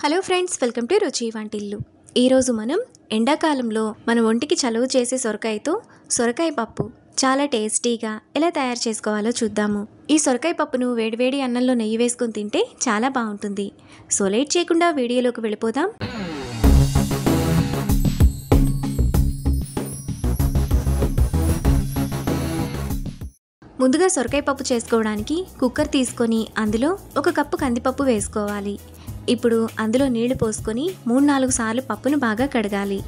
Hello friends, welcome to రుచి వంటిల్లు. ఈరోజు మనం ఎండాకాలంలో మన ఒంటికి చలువ చేసే సొరకాయతో సొరకాయ పప్పు చాలా టేస్టీగా ఎలా తయారు చేసుకోవాలో చూద్దాము. ఈ సొరకాయ పప్పును వేడివేడి అన్నంలో నెయ్యి వేసుకొని తింటే చాలా బాగుంటుంది. సో లేట్ చేయకుండా వీడియోలోకి వెళ్ళిపోదాం. ముందుగా సొరకాయ పప్పు చేసుకోవడానికి కుక్కర్ తీసుకొని అందులో 1 కప్పు కందిపప్పు వేసుకోవాలి. ఇప్పుడు అందులో నీళ్లు పోసుకొని 3-4 సార్లు పప్పును బాగా కడగాలి.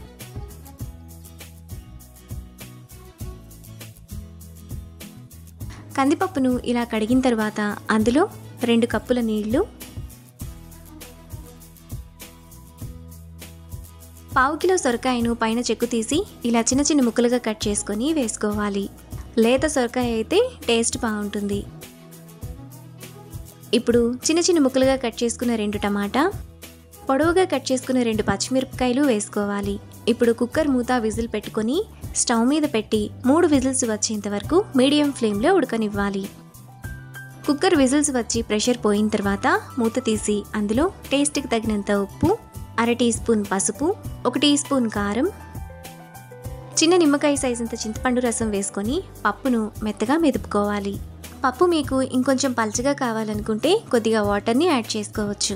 కందిపప్పును ఇలా కడిగిన తర్వాత అందులో 2 కప్పుల నీళ్లు, 1/2 కిలో సొరకాయను పైన చెక్కు తీసి ఇలా చిన్న చిన్న ముక్కలుగా కట్ చేసుకొని వేసుకోవాలి. లేత సొరకాయ అయితే టేస్ట్ బాగుంటుంది. ఇప్పుడు చిన్న చిన్న ముక్కలుగా కట్ చేసుకున్న 2 టమాటా, పొడవుగా కట్ చేసుకున్న 2 పచ్చిమిరపకాయలు వేసుకోవాలి. ఇప్పుడు కుక్కర్ మూత విజిల్ పెట్టుకొని స్టవ్ మీద పెట్టి 3 విజిల్స్ వచ్చేంత వరకు మీడియం ఫ్లేమ్లో ఉడకనివ్వాలి. కుక్కర్ విజిల్స్ వచ్చి ప్రెషర్ పోయిన తర్వాత మూత తీసి అందులో టేస్ట్కి తగినంత ఉప్పు, 1/2 టీ స్పూన్ పసుపు, 1 టీ స్పూన్ కారం, చిన్న నిమ్మకాయ సైజంత చింతపండు రసం వేసుకొని పప్పును మెత్తగా మెదుపుకోవాలి. పప్పు మీకు ఇంకొంచెం పల్చగా కావాలనుకుంటే కొద్దిగా వాటర్ని యాడ్ చేసుకోవచ్చు.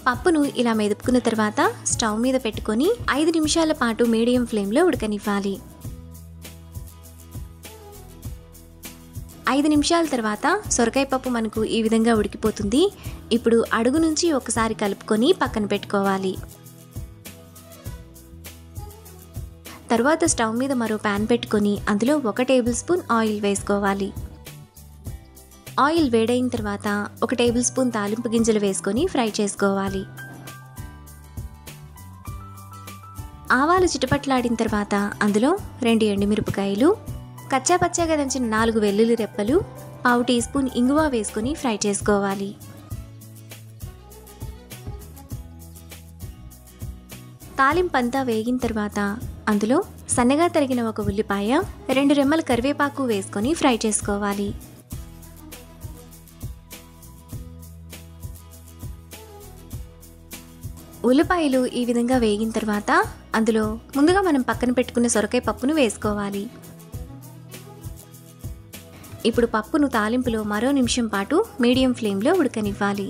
పప్పును ఇలా మెదుపుకున్న తర్వాత స్టవ్ మీద పెట్టుకొని 5 నిమిషాల పాటు మీడియం ఫ్లేమ్లో ఉడకనివ్వాలి. 5 నిమిషాల తర్వాత సొరకాయ పప్పు మనకు ఈ విధంగా ఉడికిపోతుంది. ఇప్పుడు అడుగు నుంచి ఒకసారి కలుపుకొని పక్కన పెట్టుకోవాలి. తర్వాత స్టవ్ మీద మరో ప్యాన్ పెట్టుకొని అందులో 1 టేబుల్ స్పూన్ ఆయిల్ వేసుకోవాలి. ఆయిల్ వేడైన తర్వాత 1 టేబుల్ స్పూన్ తాలింపు గింజలు వేసుకొని ఫ్రై చేసుకోవాలి. ఆవాలు చిటపట్లాడిన తర్వాత అందులో 2 ఎండుమిరపకాయలు, కచ్చా పచ్చాగా దంచిన 4 వెల్లుల్లి రెప్పలు, 1/2 టీ స్పూన్ ఇంగువ వేసుకొని ఫ్రై చేసుకోవాలి. తాలింపంతా వేగిన తర్వాత అందులో సన్నగా తరిగిన 1 ఉల్లిపాయ, 2 రెమ్మల కరివేపాకు వేసుకొని ఫ్రై చేసుకోవాలి. ఉల్లిపాయలు ఈ విధంగా వేగిన తర్వాత అందులో ముందుగా మనం పక్కన పెట్టుకున్న సొరకాయ పప్పును వేసుకోవాలి. ఇప్పుడు పప్పును తాలింపులో మరో నిమిషం పాటు మీడియం ఫ్లేమ్లో ఉడకనివ్వాలి.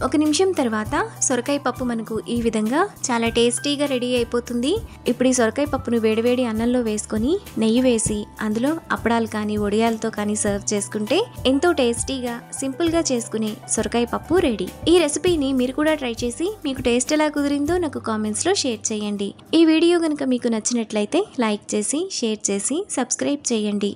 1 నిమిషం తర్వాత సొరకాయ పప్పు మనకు ఈ విధంగా చాలా టేస్టీగా రెడీ అయిపోతుంది. ఇప్పుడు ఈ సొరకాయ పప్పును వేడివేడి అన్నంలో వేసుకొని నెయ్యి వేసి అందులో అప్పడాలు కానీ వడియాలతో కానీ సర్వ్ చేసుకుంటే ఎంతో టేస్టీగా సింపుల్గా చేసుకునే సొరకాయ పప్పు రెడీ. ఈ రెసిపీని మీరు కూడా ట్రై చేసి మీకు టేస్ట్ ఎలా కుదిరిందో నాకు కామెంట్స్లో షేర్ చేయండి. ఈ వీడియో కనుక మీకు నచ్చినట్లయితే లైక్ చేసి, షేర్ చేసి, సబ్స్క్రైబ్ చేయండి.